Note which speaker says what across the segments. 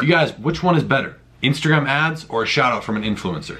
Speaker 1: You guys, which one is better? Instagram ads or a shout out from an influencer?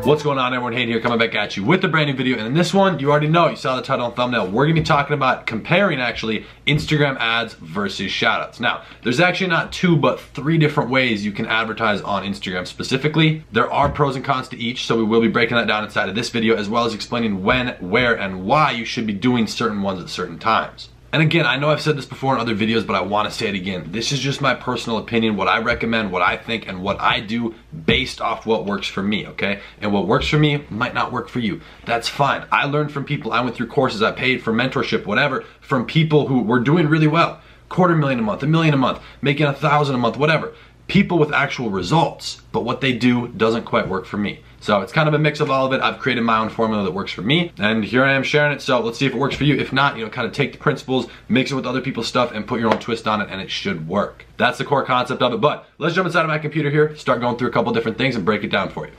Speaker 1: What's going on, everyone? Hayden here, coming back at you with a brand new video. And in this one, you already know, you saw the title and thumbnail, we're gonna be talking about comparing actually Instagram ads versus shoutouts. Now, there's actually not two, but three different ways you can advertise on Instagram specifically. There are pros and cons to each, so we will be breaking that down inside of this video, as well as explaining when, where, and why you should be doing certain ones at certain times. And again, I know I've said this before in other videos, but I want to say it again. This is just my personal opinion, what I recommend, what I think, and what I do based off what works for me, okay? And what works for me might not work for you. That's fine. I learned from people, I went through courses, I paid for mentorship, whatever, from people who were doing really well. $250,000 a month, $1 million a month, making $1,000 a month, whatever. People with actual results, but what they do doesn't quite work for me. So it's kind of a mix of all of it. I've created my own formula that works for me, and here I am sharing it. So let's see if it works for you. If not, kind of take the principles, mix it with other people's stuff, and put your own twist on it, and it should work. That's the core concept of it. But let's jump inside of my computer here, start going through a couple different things, and break it down for you.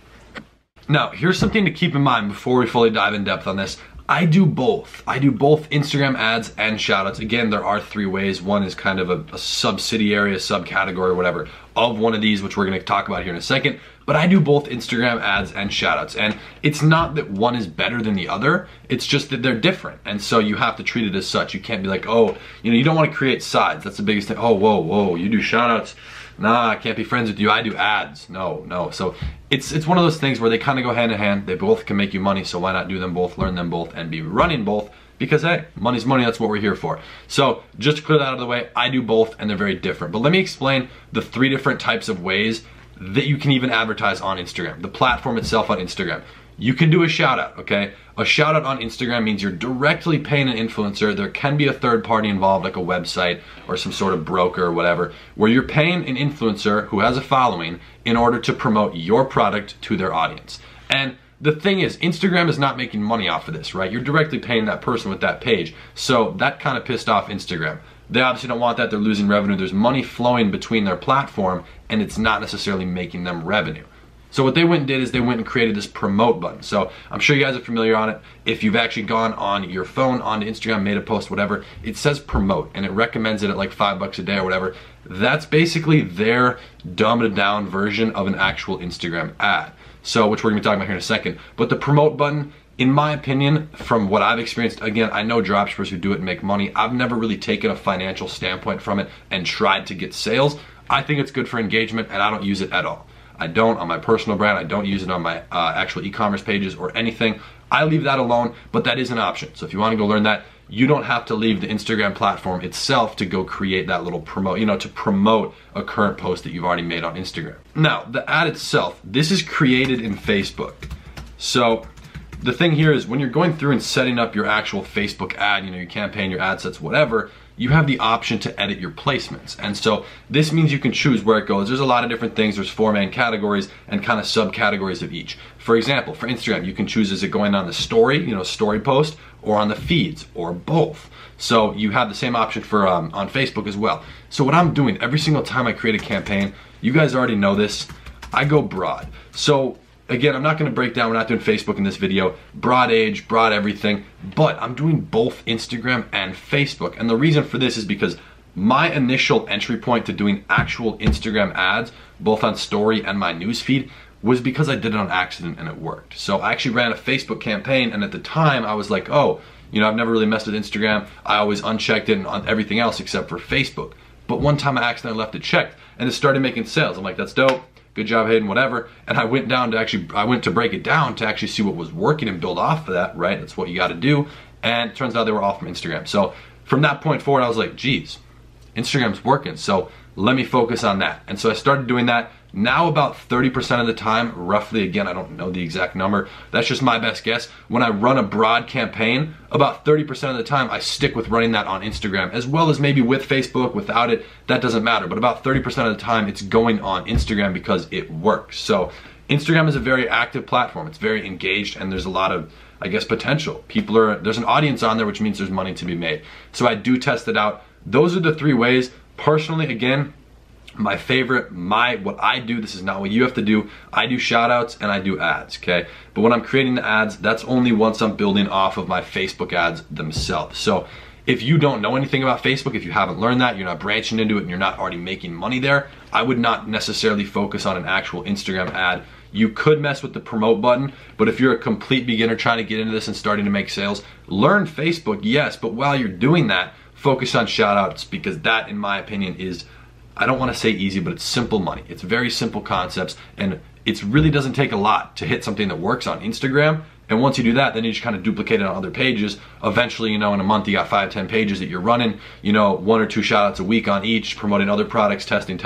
Speaker 1: Now, here's something to keep in mind before we fully dive in depth on this. I do both. I do both Instagram ads and shoutouts. Again, there are three ways. One is kind of a subsidiary, a subcategory, whatever, of one of these, which we're gonna talk about here in a second. But I do both Instagram ads and shoutouts. And it's not that one is better than the other, it's just that they're different. And so you have to treat it as such. You can't be like, oh, you don't wanna create sides. That's the biggest thing. Oh, whoa, you do shoutouts. Nah, I can't be friends with you. I do ads. No. So it's one of those things where they kind of go hand in hand. They both can make you money, so why not do them both, learn them both, and be running both? Because hey, money's money, that's what we're here for. So just to clear that out of the way, I do both and they're very different. But let me explain the three different types of ways that you can even advertise on Instagram, the platform itself on Instagram. You can do a shout out, okay? A shout out on Instagram means you're directly paying an influencer. There can be a third party involved, like a website or some sort of broker or whatever, where you're paying an influencer who has a following in order to promote your product to their audience. And the thing is, Instagram is not making money off of this, right? You're directly paying that person with that page. So that kind of pissed off Instagram. They obviously don't want that, they're losing revenue. There's money flowing between their platform and it's not necessarily making them revenue. So what they went and did is they went and created this promote button. So I'm sure you guys are familiar on it. If you've actually gone on your phone, onto Instagram, made a post, whatever, it says promote and it recommends it at like $5 a day or whatever. That's basically their dumbed down version of an actual Instagram ad. So, which we're gonna be talking about here in a second. But the promote button, in my opinion, from what I've experienced, again, I know dropshippers who do it and make money. I've never really taken a financial standpoint from it and tried to get sales. I think it's good for engagement and I don't use it at all. I don't on my personal brand. I don't use it on my actual e-commerce pages or anything. I leave that alone, but that is an option. So if you want to go learn that, you don't have to leave the Instagram platform itself to go create that little promote, to promote a current post that you've already made on Instagram. Now, the ad itself, this is created in Facebook. So the thing here is when you're going through and setting up your actual Facebook ad, your campaign, your ad sets, whatever, you have the option to edit your placements. And so this means you can choose where it goes. There's a lot of different things. There's 4 main categories and kind of subcategories of each. For example, for Instagram, you can choose, is it going on the story, story post, or on the feeds, or both. So you have the same option for on Facebook as well. So what I'm doing every single time I create a campaign, you guys already know this, I go broad. So again, I'm not gonna break down, we're not doing Facebook in this video, broad age, broad everything, but I'm doing both Instagram and Facebook. And the reason for this is because my initial entry point to doing actual Instagram ads, both on story and my newsfeed, was because I did it on accident and it worked. So I actually ran a Facebook campaign, and at the time I was like, oh, I've never really messed with Instagram. I always unchecked it on everything else except for Facebook. But one time I accidentally left it checked and it started making sales. I'm like, that's dope. Good job, Hayden, whatever. And I went to break it down to actually see what was working and build off of that, right? That's what you gotta do. And it turns out they were all from Instagram. So from that point forward, I was like, geez, Instagram's working. So let me focus on that. And so I started doing that. Now about 30% of the time, roughly, again, I don't know the exact number, that's just my best guess, when I run a broad campaign, about 30% of the time I stick with running that on Instagram, as well as maybe with Facebook, without it, that doesn't matter. But about 30% of the time it's going on Instagram because it works. So Instagram is a very active platform. It's very engaged and there's a lot of, I guess, potential. There's an audience on there, which means there's money to be made. So I do test it out. Those are the three ways. Personally, again, my favorite, what I do, this is not what you have to do, I do shout outs and I do ads, okay? But when I'm creating the ads, that's only once I'm building off of my Facebook ads themselves. So if you don't know anything about Facebook, if you haven't learned that, you're not branching into it and you're not already making money there, I would not necessarily focus on an actual Instagram ad. You could mess with the promote button, but if you're a complete beginner trying to get into this and starting to make sales, learn Facebook, yes, but while you're doing that, focus on shoutouts, because that, in my opinion, is, I don't want to say easy, but it's simple money. It's very simple concepts, and it really doesn't take a lot to hit something that works on Instagram. And once you do that, then you just kind of duplicate it on other pages. Eventually, in a month, you got 5-10 pages that you're running, 1 or 2 shout outs a week on each, promoting other products, testing,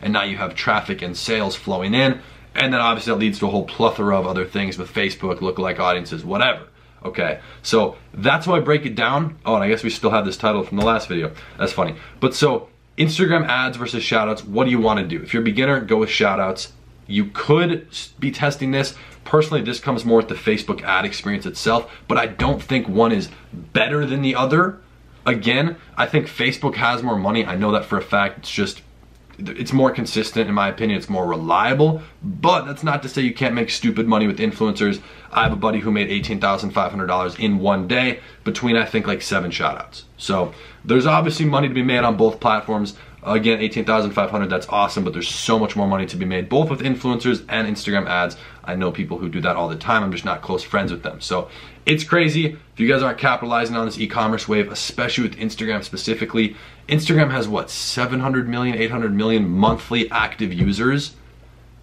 Speaker 1: and now you have traffic and sales flowing in. And then obviously that leads to a whole plethora of other things with Facebook, lookalike audiences, whatever. Okay, so that's how I break it down. Oh, and I guess we still have this title from the last video. That's funny. But so, Instagram ads versus shoutouts, what do you want to do? If you're a beginner, go with shoutouts. You could be testing this. Personally, this comes more with the Facebook ad experience itself, but I don't think one is better than the other. Again, I think Facebook has more money. I know that for a fact. It's more consistent, in my opinion. It's more reliable, but that's not to say you can't make stupid money with influencers. I have a buddy who made $18,500 in one day between, I think, like 7 shoutouts. So there's obviously money to be made on both platforms. Again, $18,500, that's awesome, but there's so much more money to be made, both with influencers and Instagram ads. I know people who do that all the time. I'm just not close friends with them. So it's crazy. If you guys aren't capitalizing on this e-commerce wave, especially with Instagram specifically, Instagram has what, 700 million, 800 million monthly active users?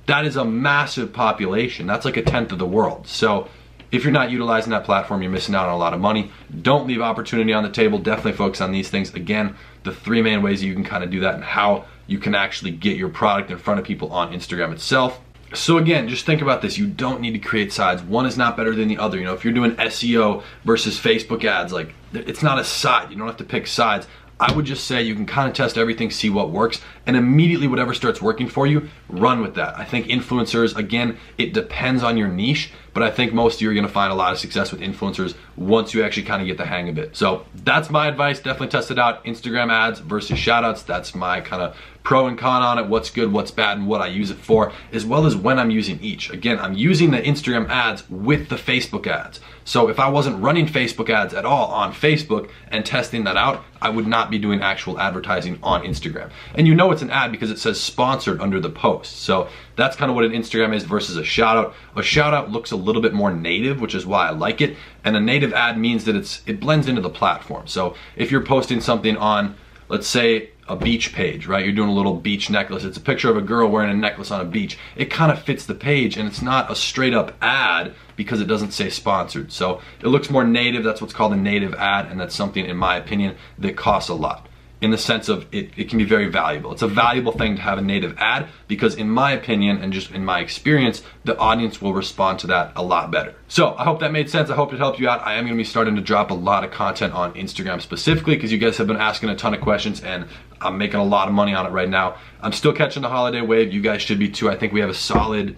Speaker 1: That is a massive population. That's like 1/10 of the world. So if you're not utilizing that platform, you're missing out on a lot of money. Don't leave opportunity on the table. Definitely focus on these things. Again, the 3 main ways that you can kind of do that and how you can actually get your product in front of people on Instagram itself. So again, just think about this. You don't need to create sides. One is not better than the other. If you're doing SEO versus Facebook ads, like, it's not a side. You don't have to pick sides. I would just say you can kind of test everything, see what works, and immediately whatever starts working for you, run with that. I think influencers, again, it depends on your niche, but I think most of you are gonna find a lot of success with influencers once you actually kind of get the hang of it. So that's my advice. Definitely test it out. Instagram ads versus shoutouts. That's my kind of pro and con on it, what's good, what's bad, and what I use it for, as well as when I'm using each. Again, I'm using the Instagram ads with the Facebook ads. So if I wasn't running Facebook ads at all on Facebook and testing that out, I would not be doing actual advertising on Instagram. And you know it's an ad because it says sponsored under the post. So that's kind of what an Instagram is versus a shout out. A shout out looks a little bit more native, which is why I like it. And a native ad means that it blends into the platform. So if you're posting something on, let's say, a beach page, right? You're doing a little beach necklace. It's a picture of a girl wearing a necklace on a beach. It kind of fits the page, and it's not a straight up ad because it doesn't say sponsored. So it looks more native. That's what's called a native ad, and that's something, in my opinion, that costs a lot. In the sense of it can be very valuable. It's a valuable thing to have a native ad because, in my opinion and just in my experience, the audience will respond to that a lot better. So I hope that made sense. I hope it helped you out. I am gonna be starting to drop a lot of content on Instagram specifically because you guys have been asking a ton of questions and I'm making a lot of money on it right now. I'm still catching the holiday wave. You guys should be too. I think we have a solid,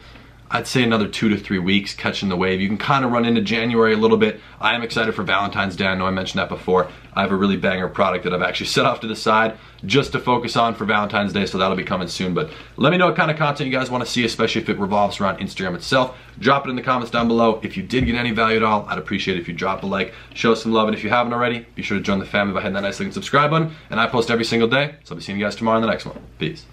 Speaker 1: I'd say another 2 to 3 weeks catching the wave. You can kind of run into January a little bit. I am excited for Valentine's Day. I know I mentioned that before. I have a really banger product that I've actually set off to the side just to focus on for Valentine's Day, so that'll be coming soon. But let me know what kind of content you guys want to see, especially if it revolves around Instagram itself. Drop it in the comments down below. If you did get any value at all, I'd appreciate it if you drop a like, show some love, and if you haven't already, be sure to join the family by hitting that nice looking subscribe button. And I post every single day, so I'll be seeing you guys tomorrow in the next one. Peace.